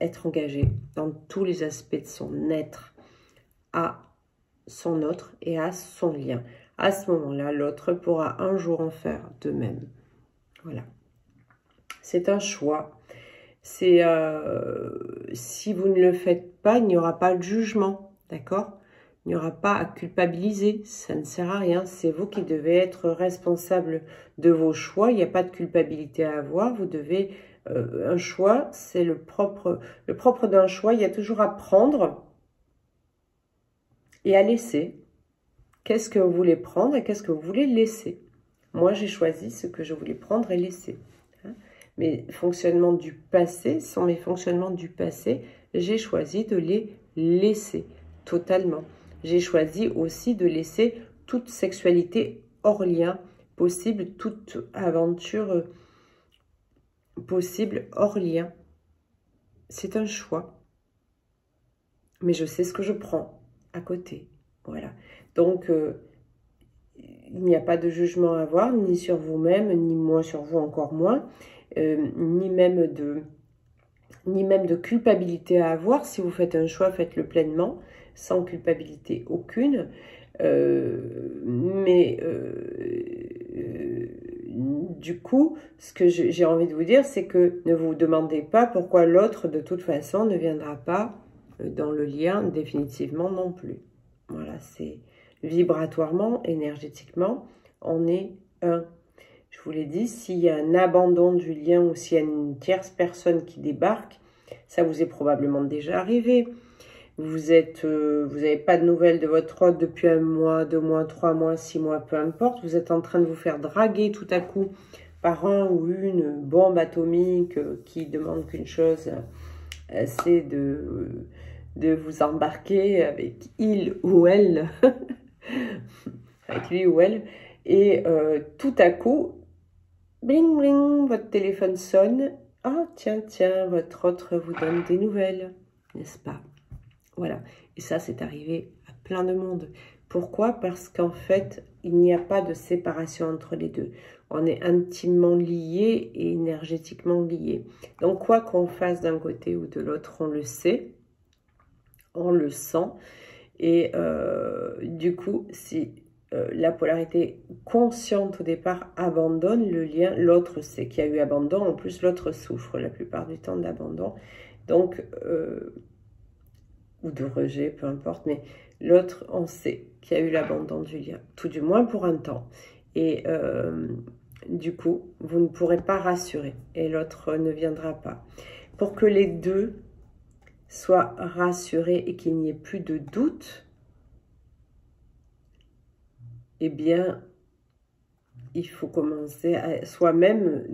être engagé dans tous les aspects de son être à son autre et à son lien. À ce moment-là, l'autre pourra un jour en faire de même. Voilà. C'est un choix. C'est si vous ne le faites pas, il n'y aura pas de jugement, d'accord? Il n'y aura pas à culpabiliser, ça ne sert à rien. C'est vous qui devez être responsable de vos choix. Il n'y a pas de culpabilité à avoir. Vous devez un choix, c'est le propre d'un choix. Il y a toujours à prendre et à laisser. Qu'est-ce que vous voulez prendre et qu'est-ce que vous voulez laisser? Moi, j'ai choisi ce que je voulais prendre et laisser. Mes fonctionnements du passé sont mes fonctionnements du passé. J'ai choisi de les laisser totalement. J'ai choisi aussi de laisser toute sexualité hors lien possible, toute aventure possible hors lien. C'est un choix. Mais je sais ce que je prends à côté. Voilà. Donc, il n'y a pas de jugement à avoir, ni sur vous-même, ni moi sur vous, encore moins. Ni même de culpabilité à avoir. Si vous faites un choix, faites-le pleinement, sans culpabilité aucune. Du coup, ce que j'ai envie de vous dire, c'est que ne vous demandez pas pourquoi l'autre, de toute façon, ne viendra pas dans le lien définitivement non plus. Voilà, c'est vibratoirement, énergétiquement, on est un. Je vous l'ai dit, s'il y a un abandon du lien ou s'il y a une tierce personne qui débarque, ça vous est probablement déjà arrivé. Vous n'avez pas de nouvelles de votre hôte depuis 1 mois, 2 mois, 3 mois, 6 mois, peu importe. Vous êtes en train de vous faire draguer tout à coup par un ou une bombe atomique qui demande qu'une chose, c'est de vous embarquer avec il ou elle, avec lui ou elle. Et tout à coup, bling bling, votre téléphone sonne. Ah, tiens, votre autre vous donne des nouvelles, n'est-ce pas? Voilà. Et ça, c'est arrivé à plein de monde. Pourquoi? Parce qu'en fait, il n'y a pas de séparation entre les deux. On est intimement liés et énergétiquement liés. Donc, quoi qu'on fasse d'un côté ou de l'autre, on le sait, on le sent. Et du coup, si la polarité consciente au départ abandonne le lien, l'autre sait qu'il y a eu abandon, en plus l'autre souffre la plupart du temps d'abandon, donc ou de rejet, peu importe, mais l'autre, on sait qu'il y a eu l'abandon du lien, tout du moins pour un temps, et du coup, vous ne pourrez pas rassurer, et l'autre ne viendra pas. Pour que les deux soient rassurés et qu'il n'y ait plus de doute, eh bien, il faut commencer à soi-même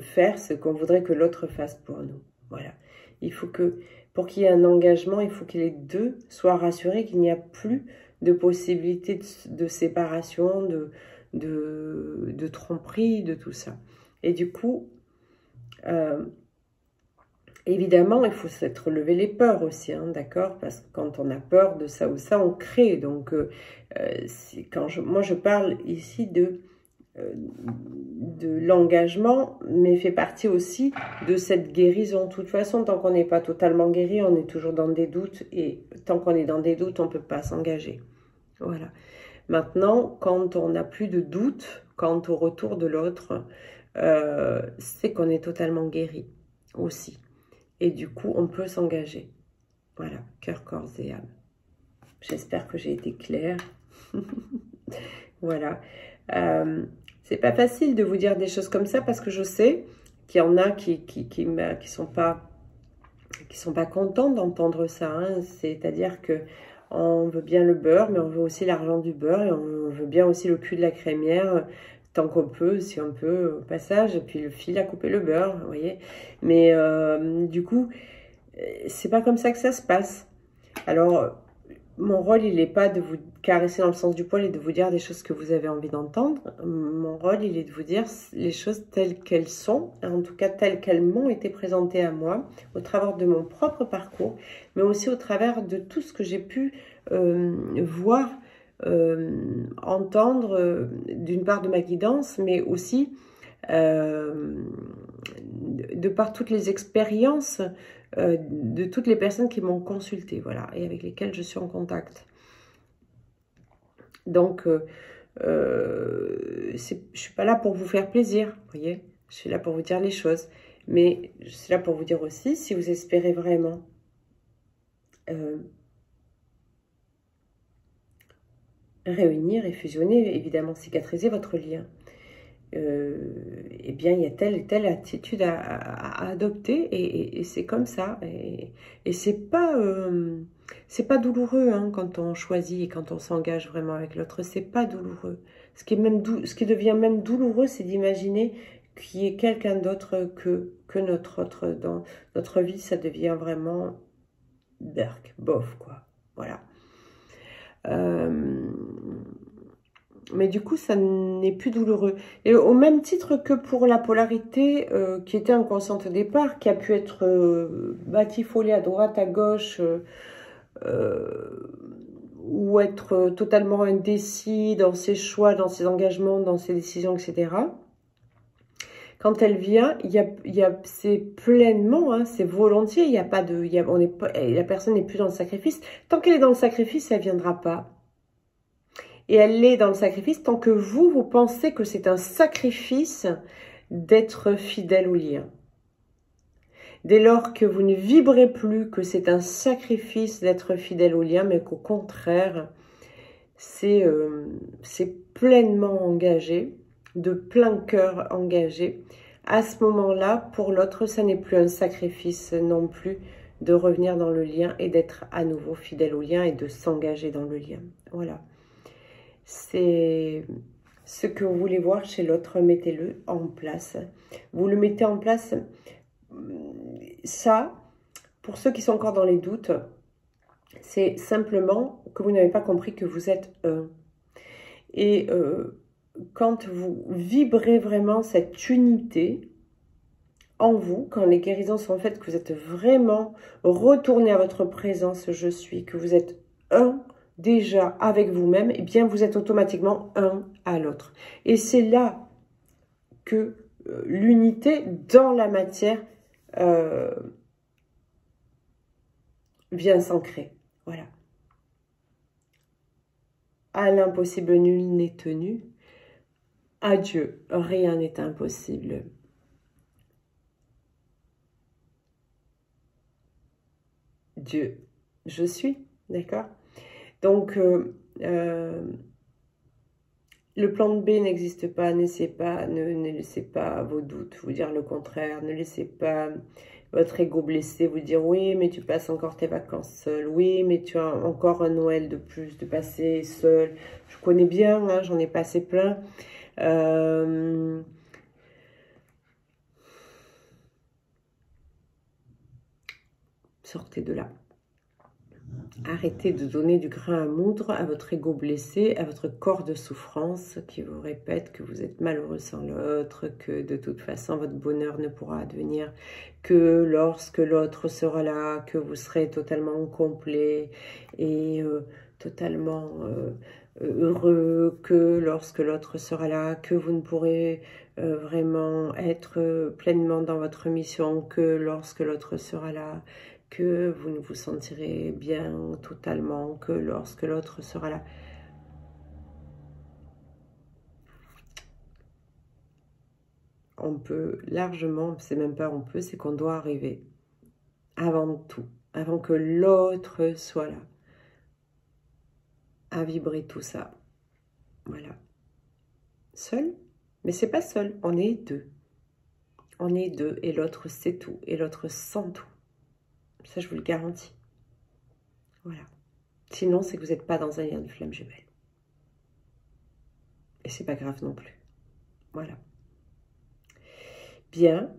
faire ce qu'on voudrait que l'autre fasse pour nous. Voilà. Il faut que, pour qu'il y ait un engagement, il faut que les deux soient rassurés qu'il n'y a plus de possibilité de séparation, de tromperie, de tout ça. Et du coup, évidemment, il faut s'être relevé les peurs aussi, hein, d'accord? Parce que quand on a peur de ça ou ça, on crée. Donc, moi, je parle ici de de l'engagement, mais fait partie aussi de cette guérison. De toute façon, tant qu'on n'est pas totalement guéri, on est toujours dans des doutes, et tant qu'on est dans des doutes, on ne peut pas s'engager. Voilà. Maintenant, quand on n'a plus de doute quant au retour de l'autre, c'est qu'on est totalement guéri aussi. Et du coup, on peut s'engager. Voilà, cœur, corps et âme. J'espère que j'ai été claire. Voilà. C'est pas facile de vous dire des choses comme ça parce que je sais qu'il y en a qui sont pas contents d'entendre ça. Hein. C'est-à-dire que on veut bien le beurre, mais on veut aussi l'argent du beurre et on veut bien aussi le cul de la crémière tant qu'on peut, si on peut, au passage, et puis le fil à couper le beurre, vous voyez. Mais du coup, c'est pas comme ça que ça se passe. Alors, mon rôle, il n'est pas de vous caresser dans le sens du poil et de vous dire des choses que vous avez envie d'entendre. Mon rôle, il est de vous dire les choses telles qu'elles sont, en tout cas telles qu'elles m'ont été présentées à moi, au travers de mon propre parcours, mais aussi au travers de tout ce que j'ai pu voir, entendre, d'une part de ma guidance, mais aussi de par toutes les expériences de toutes les personnes qui m'ont consulté, voilà, et avec lesquelles je suis en contact. Donc, je ne suis pas là pour vous faire plaisir, vous voyez, je suis là pour vous dire les choses, mais je suis là pour vous dire aussi, si vous espérez vraiment réunir et fusionner, évidemment cicatriser votre lien, eh bien, il y a telle et telle attitude à adopter et c'est comme ça. Et c'est pas douloureux hein, quand on choisit et quand on s'engage vraiment avec l'autre. C'est pas douloureux. Ce qui devient même douloureux, c'est d'imaginer qu'il y ait quelqu'un d'autre que notre autre dans notre vie. Ça devient vraiment berk, bof, quoi. Voilà. Mais du coup, ça n'est plus douloureux. Et au même titre que pour la polarité qui était inconsciente au départ, qui a pu être batifolée à droite, à gauche, ou être totalement indécis dans ses choix, dans ses engagements, dans ses décisions, etc. Quand elle vient, c'est pleinement, hein, c'est volontiers, il y a pas de, la personne n'est plus dans le sacrifice. Tant qu'elle est dans le sacrifice, elle ne viendra pas. Et elle est dans le sacrifice tant que vous pensez que c'est un sacrifice d'être fidèle au lien. Dès lors que vous ne vibrez plus que c'est un sacrifice d'être fidèle au lien, mais qu'au contraire, c'est pleinement engagé, de plein cœur engagé, à ce moment-là, pour l'autre, ça n'est plus un sacrifice non plus de revenir dans le lien et d'être à nouveau fidèle au lien et de s'engager dans le lien. Voilà. C'est ce que vous voulez voir chez l'autre, mettez-le en place. Vous le mettez en place, ça, pour ceux qui sont encore dans les doutes, c'est simplement que vous n'avez pas compris que vous êtes un. Et quand vous vibrez vraiment cette unité en vous, quand les guérisons sont faites, que vous êtes vraiment retourné à votre présence, je suis, que vous êtes un, déjà avec vous-même, eh bien vous êtes automatiquement un à l'autre. Et c'est là que l'unité dans la matière vient s'ancrer. Voilà. À l'impossible, nul n'est tenu. À Dieu, rien n'est impossible. Dieu, je suis, d'accord? Donc, le plan B n'existe pas, ne laissez pas vos doutes vous dire le contraire, ne laissez pas votre ego blessé vous dire oui, mais tu passes encore tes vacances seul, oui, mais tu as encore un Noël de plus de passer seul. Je connais bien, hein, j'en ai passé plein. Sortez de là. Arrêtez de donner du grain à moudre à votre ego blessé, à votre corps de souffrance qui vous répète que vous êtes malheureux sans l'autre, que de toute façon votre bonheur ne pourra advenir que lorsque l'autre sera là, que vous serez totalement complet et totalement heureux que lorsque l'autre sera là, que vous ne pourrez vraiment être pleinement dans votre mission que lorsque l'autre sera là, que vous ne vous sentirez bien totalement que lorsque l'autre sera là. On peut largement, c'est même pas on peut, c'est qu'on doit arriver avant tout, avant que l'autre soit là, à vibrer tout ça. Voilà. Seul, mais c'est pas seul, on est deux. On est deux et l'autre sait tout et l'autre sent tout. Ça, je vous le garantis. Voilà. Sinon, c'est que vous n'êtes pas dans un lien de flamme jumelle. Et c'est pas grave non plus. Voilà. Bien.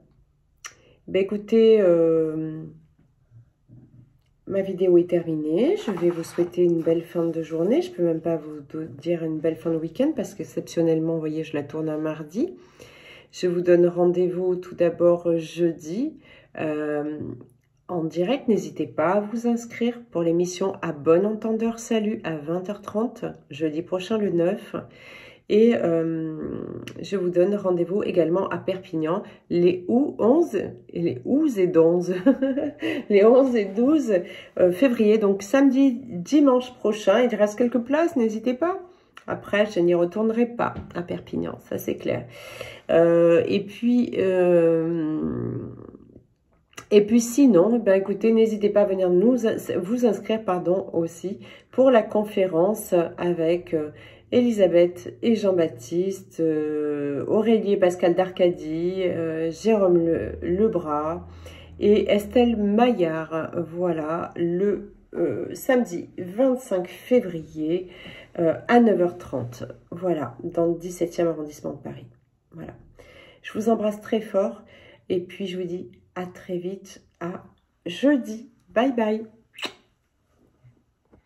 Ben écoutez, ma vidéo est terminée. Je vais vous souhaiter une belle fin de journée. Je ne peux même pas vous dire une belle fin de week-end parce qu'exceptionnellement, vous voyez, je la tourne un mardi. Je vous donne rendez-vous tout d'abord jeudi en direct. N'hésitez pas à vous inscrire pour l'émission À Bon Entendeur Salut à 20h30, jeudi prochain le 9. Et je vous donne rendez-vous également à Perpignan les 11 et les 11 et 11, les 11 et 12 février. Donc samedi, dimanche prochain, il reste quelques places, n'hésitez pas. Après, je n'y retournerai pas à Perpignan, ça c'est clair. Et puis sinon, ben écoutez, n'hésitez pas à venir vous inscrire aussi pour la conférence avec Elisabeth et Jean-Baptiste, Aurélie et Pascal d'Arcadie, Jérôme Lebras et Estelle Maillard. Voilà, le samedi 25 février à 9h30. Voilà, dans le 17e arrondissement de Paris. Voilà. Je vous embrasse très fort et puis je vous dis à très vite, à jeudi. Bye bye.